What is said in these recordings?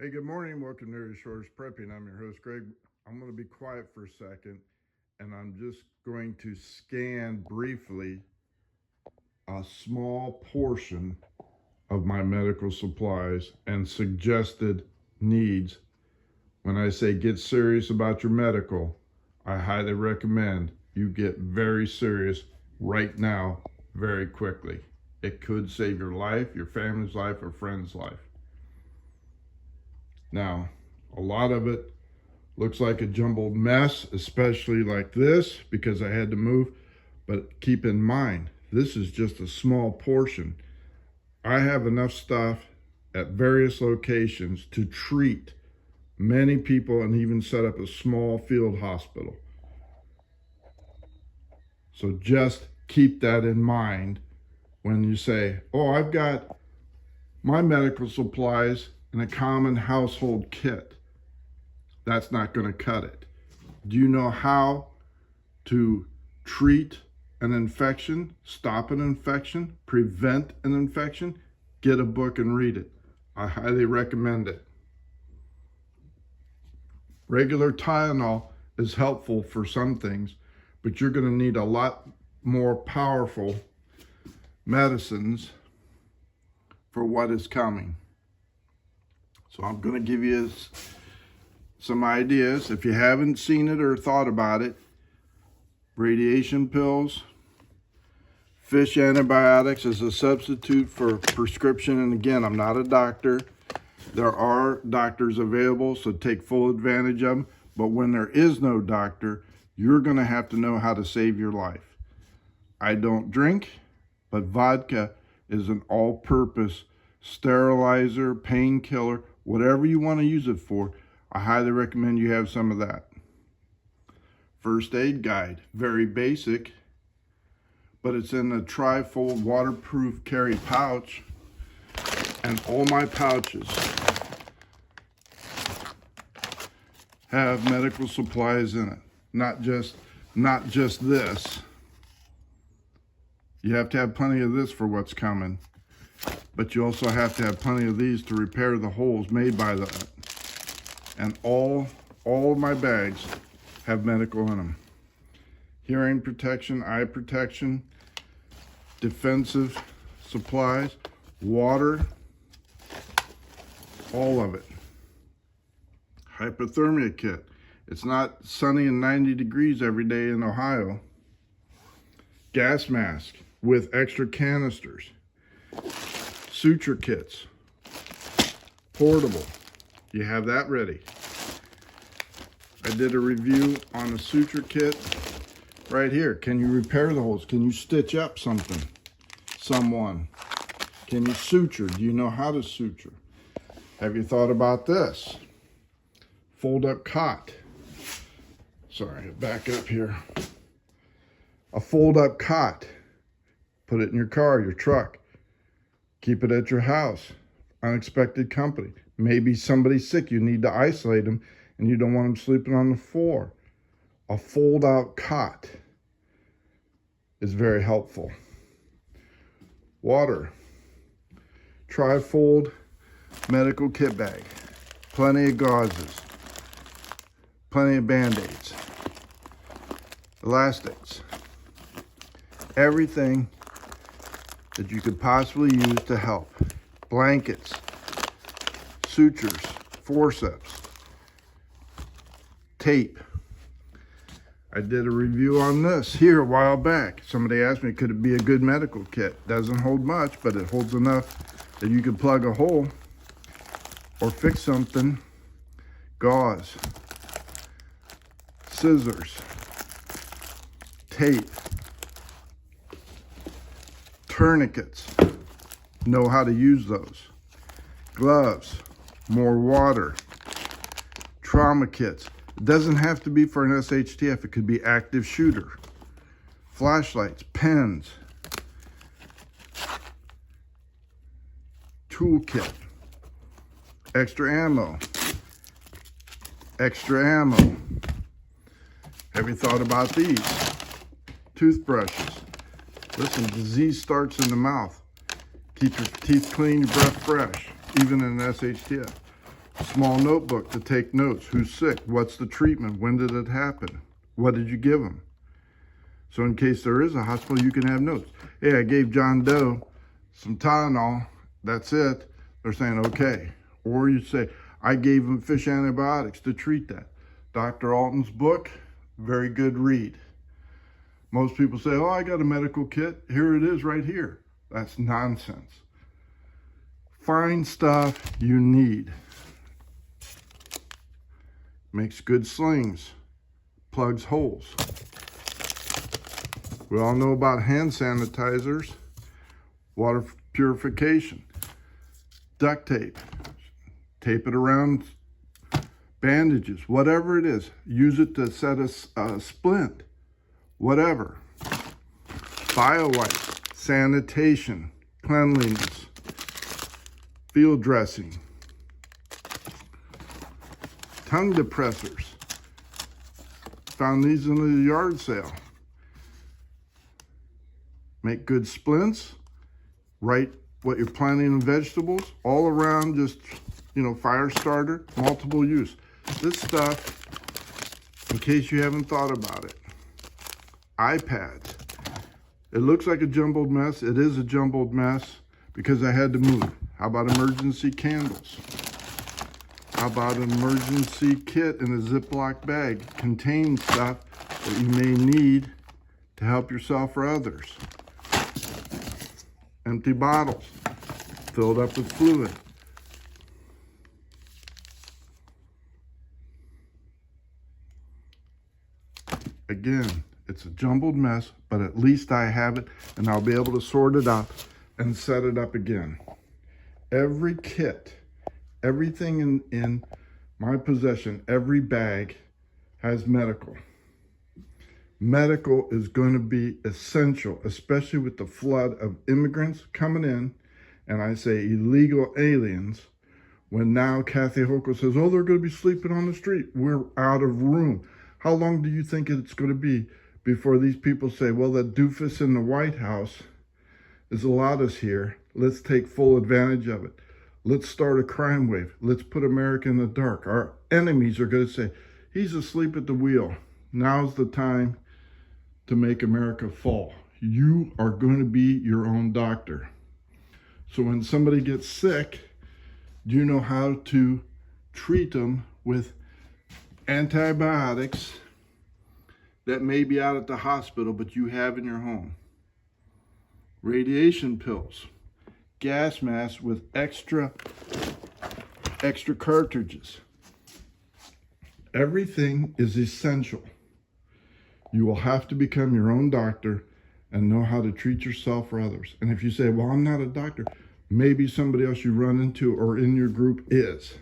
Hey, good morning. Welcome to Short's Prepping. I'm your host, Greg. I'm going to be quiet for a second, and I'm just going to scan briefly a small portion of my medical supplies and suggested needs. When I say get serious about your medical, I highly recommend you get very serious right now, very quickly. It could save your life, your family's life, or friend's life. Now, a lot of it looks like a jumbled mess, especially like this, because I had to move. But keep in mind, this is just a small portion. I have enough stuff at various locations to treat many people and even set up a small field hospital. So just keep that in mind when you say, oh, I've got my medical supplies in a common household kit. That's not going to cut it. Do you know how to treat an infection, stop an infection, prevent an infection? Get a book and read it. I highly recommend it. Regular Tylenol is helpful for some things, but you're going to need a lot more powerful medicines for what is coming. So I'm going to give you some ideas. If you haven't seen it or thought about it, radiation pills, fish antibiotics as a substitute for prescription. And again, I'm not a doctor. There are doctors available, so take full advantage of them. But when there is no doctor, you're going to have to know how to save your life. I don't drink, but vodka is an all-purpose sterilizer, painkiller, whatever you want to use it for. I highly recommend you have some of that. First aid guide, very basic, but it's in a tri-fold waterproof carry pouch, and all my pouches have medical supplies in it. Not just this. You have to have plenty of this for what's coming, but you also have to have plenty of these to repair the holes made by that. And all of my bags have medical in them. Hearing protection, eye protection, defensive supplies, water, all of it. Hypothermia kit. It's not sunny and 90 degrees every day in Ohio. Gas mask with extra canisters. Suture kits. Portable. You have that ready. I did a review on a suture kit right here. Can you repair the holes? Can you stitch up something? Someone? Can you suture? Do you know how to suture? Have you thought about this? Fold up cot. Sorry, back up here. A fold up cot. Put it in your car, your truck. Keep it at your house. Unexpected company. Maybe somebody's sick. You need to isolate them and you don't want them sleeping on the floor. A fold out cot is very helpful. Water. Tri-fold medical kit bag. Plenty of gauzes. Plenty of band-aids. Elastics. Everything that you could possibly use to help. Blankets. Sutures. Forceps. Tape. I did a review on this here a while back. Somebody asked me, could it be a good medical kit? Doesn't hold much, but it holds enough that you could plug a hole or fix something. Gauze. Scissors. Tape. Tourniquets. Know how to use those. Gloves. More water. Trauma kits. It doesn't have to be for an SHTF. It could be active shooter. Flashlights, pens, toolkit, extra ammo. Have you thought about these? Toothbrushes. Listen, disease starts in the mouth. Keep your teeth clean, your breath fresh, even in an SHTF. Small notebook to take notes. Who's sick? What's the treatment? When did it happen? What did you give them? So in case there is a hospital, you can have notes. Hey, I gave John Doe some Tylenol. That's it. They're saying, okay. Or you say, I gave him fish antibiotics to treat that. Dr. Alton's book, very good read. Most people say, oh, I got a medical kit. Here it is right here. That's nonsense. Find stuff you need. Makes good slings. Plugs holes. We all know about hand sanitizers, water purification, duct tape, tape it around bandages, whatever it is. Use it to set a splint, whatever. Bio-wipes, sanitation, cleanliness, field dressing, tongue depressors. Found these in the yard sale. Make good splints. Write what you're planting in vegetables. All around, just, fire starter, multiple use. This stuff, in case you haven't thought about it. iPads. It looks like a jumbled mess. It is a jumbled mess because I had to move. How about emergency candles? How about an emergency kit in a Ziploc bag? Contains stuff that you may need to help yourself or others. Empty bottles filled up with fluid. Again, it's a jumbled mess, but at least I have it and I'll be able to sort it out and set it up again. Every kit, everything in my possession, every bag has medical. Medical is going to be essential, especially with the flood of immigrants coming in, and I say illegal aliens, when now Kathy Hochul says, oh, they're going to be sleeping on the street. We're out of room. How long do you think it's going to be before these people say, well, that doofus in the White House has allowed us here. Let's take full advantage of it. Let's start a crime wave. Let's put America in the dark. Our enemies are going to say, he's asleep at the wheel. Now's the time to make America fall. You are going to be your own doctor. So when somebody gets sick, do you know how to treat them with antibiotics that may be out at the hospital, but you have in your home? Radiation pills, gas masks with extra cartridges. Everything is essential. You will have to become your own doctor and know how to treat yourself or others. And if you say, well, I'm not a doctor, maybe somebody else you run into or in your group is.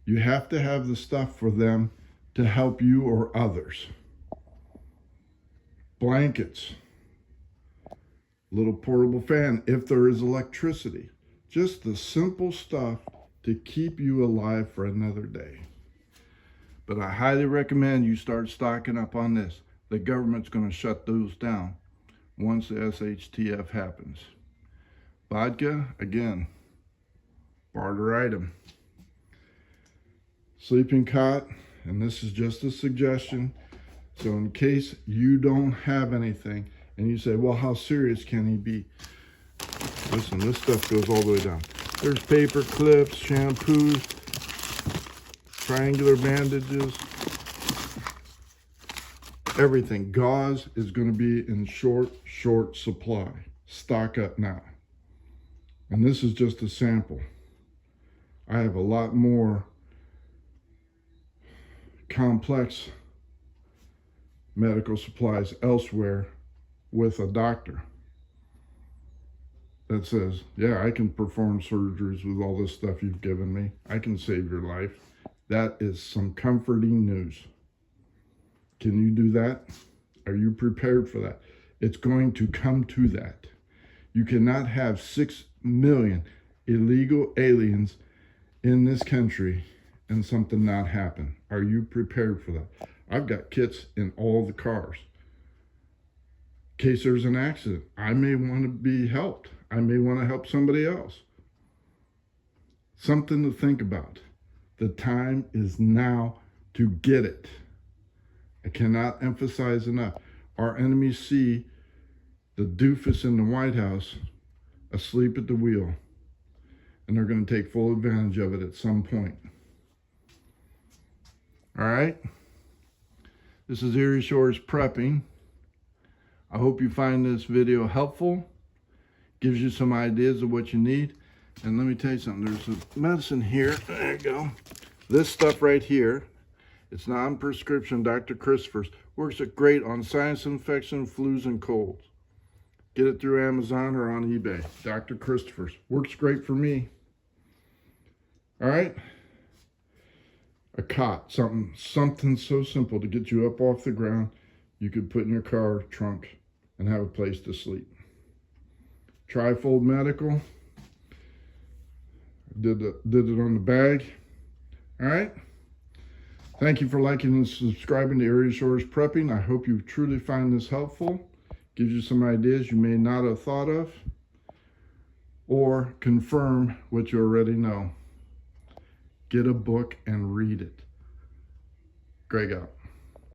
You have to have the stuff for them to help you or others. Blankets, little portable fan if there is electricity. Just the simple stuff to keep you alive for another day. But I highly recommend you start stocking up on this. The government's going to shut those down once the SHTF happens. Vodka, again, barter item. Sleeping cot, and this is just a suggestion. So in case you don't have anything, and you say, well, how serious can he be? Listen, this stuff goes all the way down. There's paper clips, shampoos, triangular bandages, everything. Gauze is going to be in short supply. Stock up now. And this is just a sample. I have a lot more complex medical supplies elsewhere with a doctor that says, yeah, I can perform surgeries with all this stuff you've given me. I can save your life. That is some comforting news. Can you do that? Are you prepared for that? It's going to come to that. You cannot have 6 million illegal aliens in this country and something not happen. Are you prepared for that? I've got kits in all the cars. In case there's an accident, I may want to be helped. I may want to help somebody else. Something to think about. The time is now to get it. I cannot emphasize enough. Our enemies see the doofus in the White House asleep at the wheel, and they're going to take full advantage of it at some point. All right? This is Erie Shores Prepping. I hope you find this video helpful. Gives you some ideas of what you need. And let me tell you something. There's a medicine here. There you go. This stuff right here, it's non-prescription Dr. Christopher's. Works great on sinus infection, flus, and colds. Get it through Amazon or on eBay. Dr. Christopher's. Works great for me. All right? A cot, something so simple to get you up off the ground, you could put in your car trunk and have a place to sleep. Trifold Medical. Did it on the bag. All right? Thank you for liking and subscribing to Erie Shores Prepping. I hope you truly find this helpful. Gives you some ideas you may not have thought of, or confirm what you already know. Get a book and read it. Greg out.